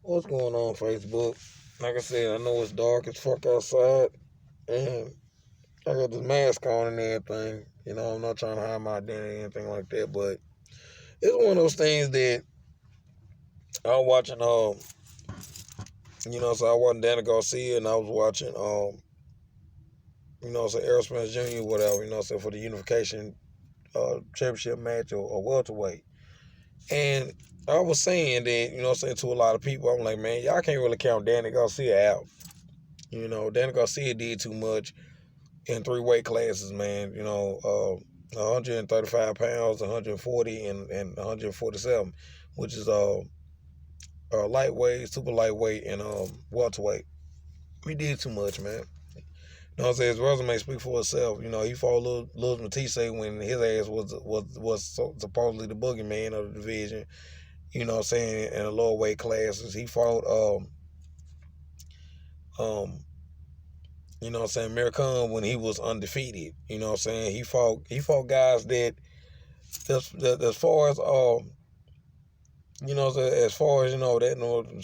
What's going on, Facebook? Like I said, I know it's dark as fuck outside, and I got this mask on and everything. I'm not trying to hide my identity or anything like that, but it's one of those things that I was watching. So I watched Danny Garcia, and I was watching, Errol Spence Jr. whatever. For the unification championship match or welterweight, and I was saying that, to a lot of people, I'm like, man, y'all can't really count Danny Garcia out. Danny Garcia did too much in three weight classes, man. 135 pounds, 140, and 147, which is lightweight, super lightweight, and welterweight. He did too much, man. You know what I'm saying? His resume speaks for itself. He fought Lil Matisse when his ass was supposedly the boogeyman of the division. In the lower weight classes. He fought American when he was undefeated. He fought guys that as far as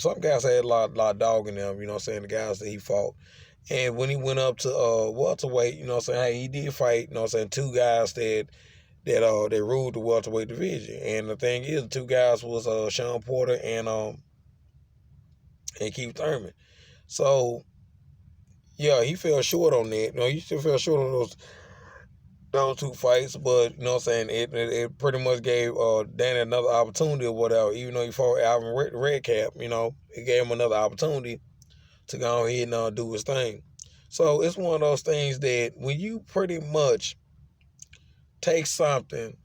some guys had a lot of dog in them. The guys that he fought. And when he went up to welterweight, hey, he did fight, two guys that ruled the welterweight division. And the thing is, the two guys was Sean Porter and Keith Thurman. So yeah, he fell short on that. He still fell short on those two fights, but it pretty much gave Danny another opportunity or whatever. Even though he fought Alvin Redcap, it gave him another opportunity to go ahead and do his thing. So it's one of those things that when you pretty much take somebody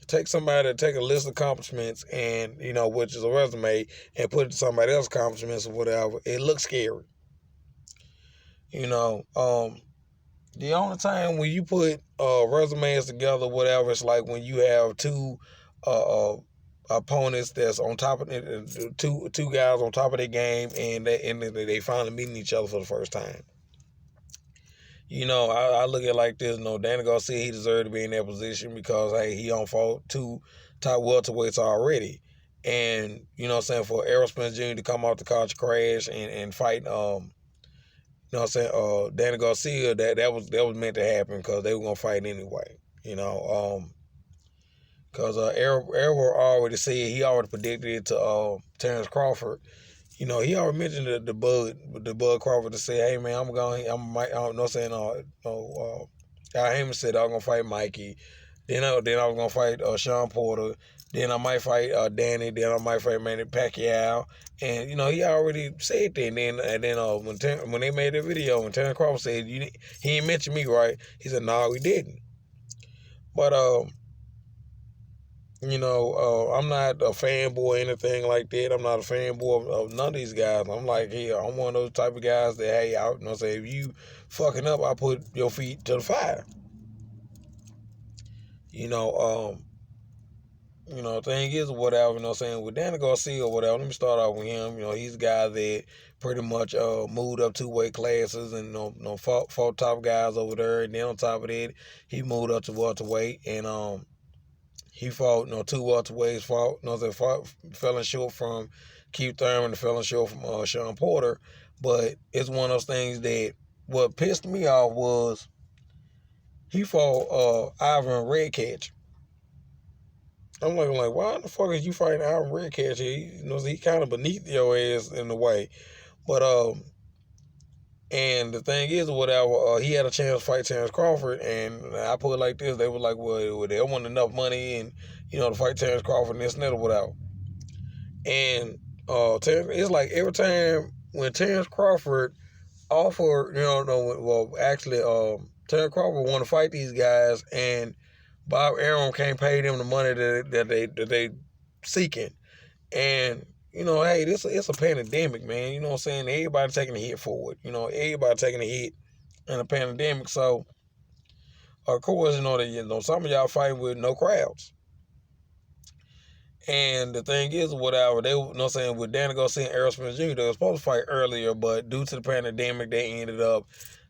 to take a list of accomplishments and, which is a resume, and put it to somebody else's accomplishments or whatever, it looks scary. The only time when you put resumes together, whatever, it's like when you have two opponents that's on top of it, two guys on top of their game, and they finally meeting each other for the first time. I look at it like this. Danny Garcia, he deserved to be in that position because, hey, he on fought two top welterweights already. And, for Errol Spence Jr. to come off the couch crash and fight, Danny Garcia, that was meant to happen because they were going to fight anyway. Because Errol already said, he already predicted it to Terrence Crawford. He already mentioned the Bud Crawford to say, hey man, Al Heyman said I'm gonna fight Mikey, then I was gonna fight Sean Porter, then I might fight Danny, then I might fight Manny Pacquiao, and he already said that. And then when they made the video, when Terrence Crawford said he didn't mention me, right? He said no, he didn't. But I'm not a fanboy or anything like that. I'm not a fanboy of none of these guys. I'm like, I'm one of those type of guys that, hey, if you fucking up, I put your feet to the fire. Thing is, whatever, with Danny Garcia or whatever, let me start off with him. He's a guy that pretty much moved up two weight classes and, fought top guys over there. And then on top of that, he moved up to welterweight and, he fought, two welterweights, fell short from Keith Thurman and fell short from Sean Porter. But it's one of those things that what pissed me off was he fought Ivan Redcatch. I'm looking like, why the fuck is you fighting Ivan Redcatch? He kind of beneath your ass in a way. But and the thing is, whatever, he had a chance to fight Terrence Crawford, and I put it like this: they were like, well, they want enough money, and to fight Terrence Crawford and this and that or whatever. And it's like every time when Terrence Crawford offered, Terrence Crawford want to fight these guys, and Bob Arum can't pay them the money that they seeking, and. Hey, it's a pandemic, man. You know what I'm saying? Everybody taking a hit for it. Everybody taking a hit in a pandemic. So, of course, some of y'all fighting with no crowds. And the thing is, whatever, with Danny Garcia and Errol Spence Jr., they were supposed to fight earlier, but due to the pandemic, they ended up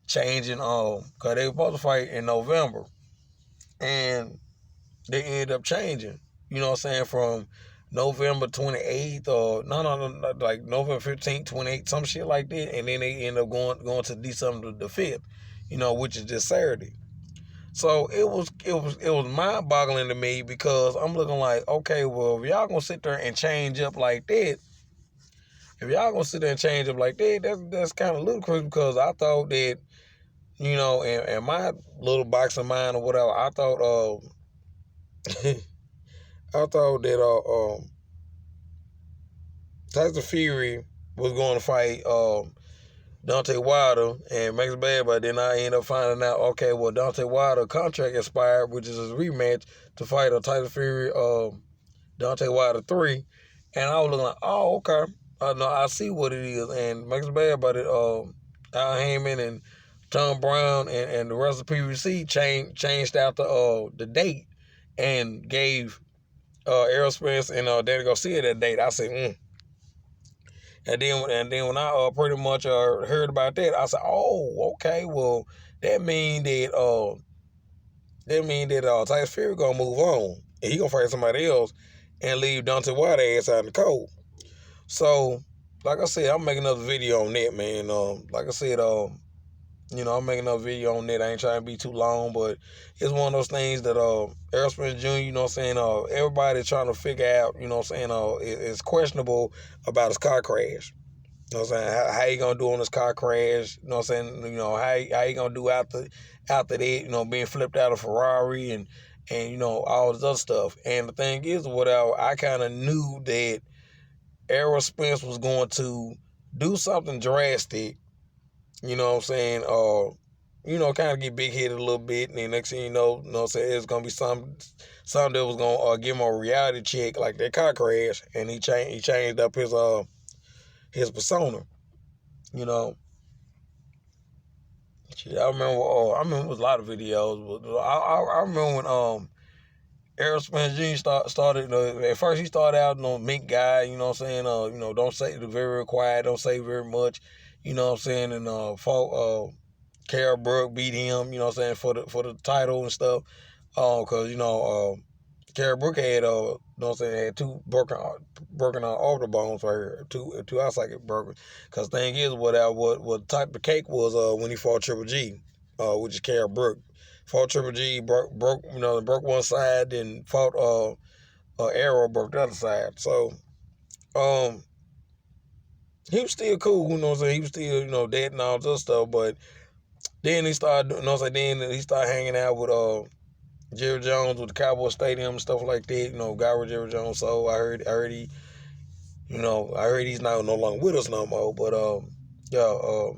changing, because they were supposed to fight in November. And they ended up changing, from November 28th or no, like November 15th, 28th, some shit like that, and then they end up going to December the 5th, which is this Saturday. So it was mind-boggling to me, because I'm looking like, okay, well, if y'all gonna sit there and change up like that, that's kind of ludicrous, because I thought that, in my little boxing mind or whatever, I thought I thought that Tyson Fury was going to fight Deontay Wilder and Max Bad, but then I ended up finding out, okay, well, Deontay Wilder contract expired, which is his rematch to fight Tyson Fury, Deontay Wilder 3, and I was looking like, oh, okay, no, I see what it is, and Max Bad, but Al Heyman and Tom Brown and the rest of the PBC changed out the date and gave Errol Spence and Danny Garcia that date. I said, And then when I pretty much heard about that, I said, oh, okay, well, that mean that Tyson Fury gonna move on, and he gonna fight somebody else and leave Deontay Wilder ass out in the cold. So, like I said, I'm making another video on that, man. Like I said, I'm making another video on that. I ain't trying to be too long, but it's one of those things that Errol Spence Jr., everybody trying to figure out, it's questionable about his car crash. You know what I'm saying? How you gonna do on this car crash? You know what I'm saying? How you gonna do after that, being flipped out of Ferrari and all this other stuff. And the thing is, whatever, I kind of knew that Errol Spence was going to do something drastic, you know what I'm saying, kind of get big-headed a little bit, and then next thing you know what I'm saying, it's going to be something that was going to give him a reality check, like that car crash, and he changed up his persona, Shit, I remember it was a lot of videos, but I remember when Errol Spence Jr. started, at first he started out, mink guy, you know what I'm saying, don't say, very quiet, don't say very much, you know what I'm saying, and fought Carol Brook, beat him, you know what I'm saying, for the title and stuff, because, Carol Brook had, had two broken orbital bones right here, two eye socket broken, because the thing is, what type of cake was when he fought Triple G, which is Carol Brook. Fought Triple G, broke one side, then fought Arrow, broke the other side. So, he was still cool, you know what I'm saying? He was still, dead and all this stuff, but then he started, then he started hanging out with Jerry Jones with the Cowboy Stadium and stuff like that, guy with Jerry Jones. So I heard he, I heard he's no longer with us no more, but that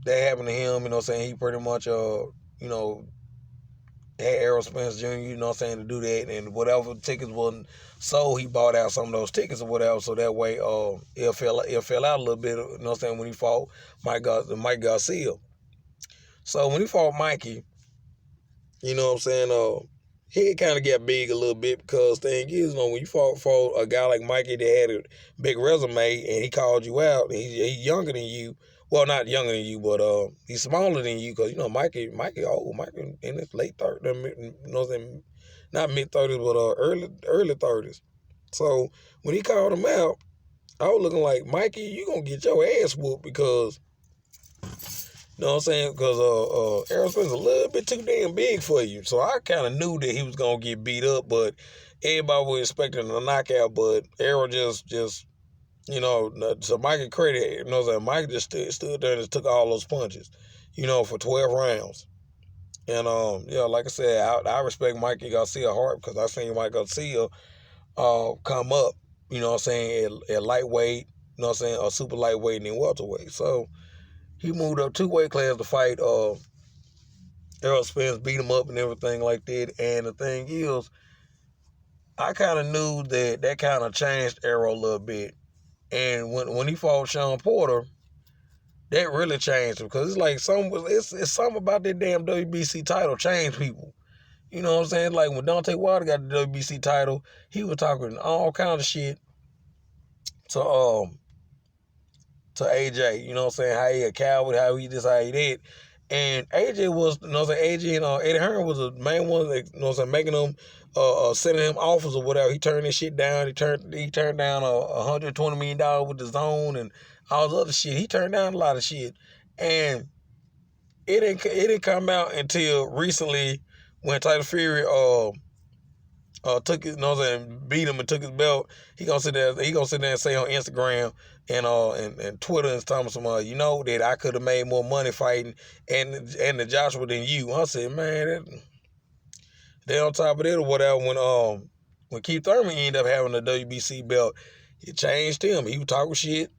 happened to him, you know what I'm saying? He pretty much, had Errol Spence Jr., you know what I'm saying, to do that, and whatever tickets wasn't sold, he bought out some of those tickets or whatever, so that way it fell out a little bit, you know what I'm saying, when he fought Mike Garcia. So when he fought Mikey, you know what I'm saying, he kind of got big a little bit, because the thing is, when you fought a guy like Mikey that had a big resume, and he called you out, and he's younger than you. Well, not younger than you, but he's smaller than you, because Mikey old. Mikey in his late 30s, you know what I'm saying, not mid 30s, but early 30s. So when he called him out, I was looking like, Mikey, you gonna get your ass whooped, because you know what I'm saying, because Errol Spence is a little bit too damn big for you. So I kind of knew that he was gonna get beat up, but everybody was expecting a knockout, but Errol just so Mike credit, you know what I'm saying, Mike just stood there and just took all those punches, for 12 rounds. And, like I said, I respect Mikey Garcia hard, because I seen Mike Garcia come up, you know what I'm saying, at lightweight, you know what I'm saying, or super lightweight and then welterweight. So he moved up 2 weight classes to fight Errol Spence, beat him up and everything like that. And the thing is, I kind of knew that kind of changed Errol a little bit. And when he fought Sean Porter, that really changed him, because it's like it's something about that damn WBC title changed people. You know what I'm saying? Like when Deontay Wilder got the WBC title, he was talking all kinds of shit to AJ. You know what I'm saying? How he a coward, how he this, how he that. And AJ was, AJ and Eddie Hearn was the main one that, making them, sending him offers or whatever. He turned this shit down. He turned down $120 million with the zone and all this other shit. He turned down a lot of shit. And it didn't come out until recently when Tyler Fury took his, beat him and took his belt. He gonna sit there and say on Instagram and Twitter and talking some that I could have made more money fighting and the Joshua than you. I said, man, then on top of that or whatever, when Keith Thurman ended up having the WBC belt, it changed him. He was talking shit,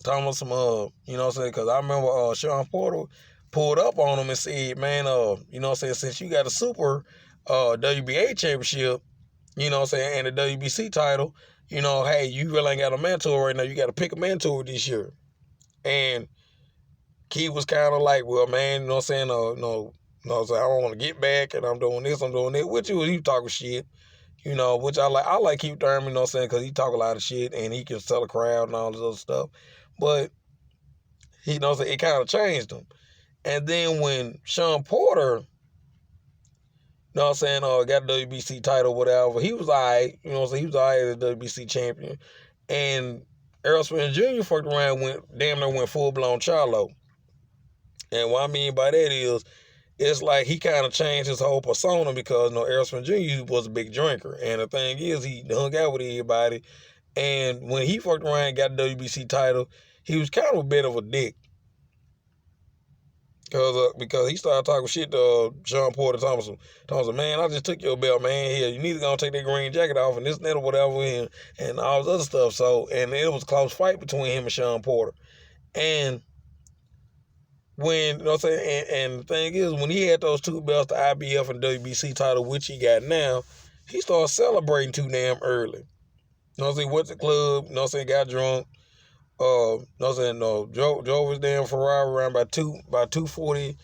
talking about some because I remember Sean Porter pulled up on him and said, man, since you got a super WBA championship, and the WBC title, hey, you really ain't got a mentor right now. You got to pick a mentor this year. And Keith was kind of like, well, man, I don't want to get back, and I'm doing this, I'm doing that. Which he talking shit, which I like. I like Keith Thurman, because he talk a lot of shit, and he can sell a crowd and all this other stuff. But, it kind of changed him. And then when Sean Porter, got the WBC title, whatever, he was all right, he was all right as the WBC champion. And Errol Spence Jr. fucked around, went full-blown Charlo. And what I mean by that is, it's like he kind of changed his whole persona because, Errol Spence Jr. was a big drinker. And the thing is, he hung out with everybody. And when he fucked around and got the WBC title, he was kind of a bit of a dick. Because he started talking shit to Sean Porter Thompson, man, I just took your belt, man. Here, you need to go and take that green jacket off and this and that or whatever and all this other stuff. So, and it was a close fight between him and Sean Porter. And when, and the thing is, when he had those two belts, the IBF and WBC title, which he got now, he started celebrating too damn early. Went to the club, got drunk. Drove his damn Ferrari around by 2:40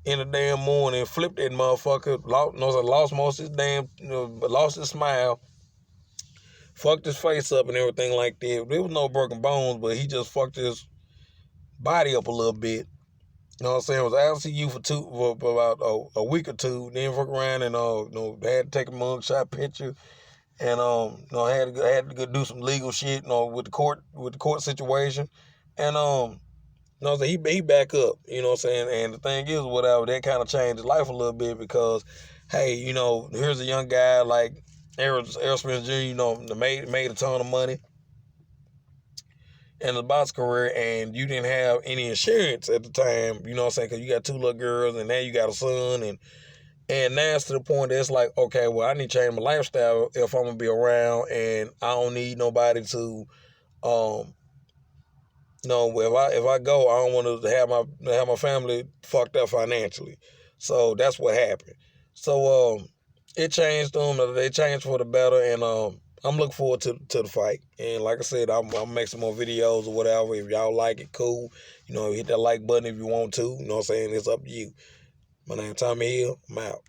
in the damn morning, flipped that motherfucker, lost most of his damn, lost his smile, fucked his face up and everything like that. There was no broken bones, but he just fucked his body up a little bit. Was ICU for about a week or two, then fuck around and had to take a mugshot picture. And had to go do some legal shit, with the court situation, and he back up, and the thing is, whatever, that kind of changed his life a little bit because, hey, here's a young guy like Errol Spence Jr., made a ton of money in the box career, and you didn't have any insurance at the time, because you got two little girls, and now you got a son, and now it's to the point that it's like, okay, well, I need to change my lifestyle if I'm going to be around, and I don't need nobody to, if I go, I don't want to have my family fucked up financially. So that's what happened. So it changed them. They changed for the better, and I'm looking forward to the fight. And like I said, I'll make some more videos or whatever. If y'all like it, cool. Hit that like button if you want to. It's up to you. My name is Tommy Hill. I'm out.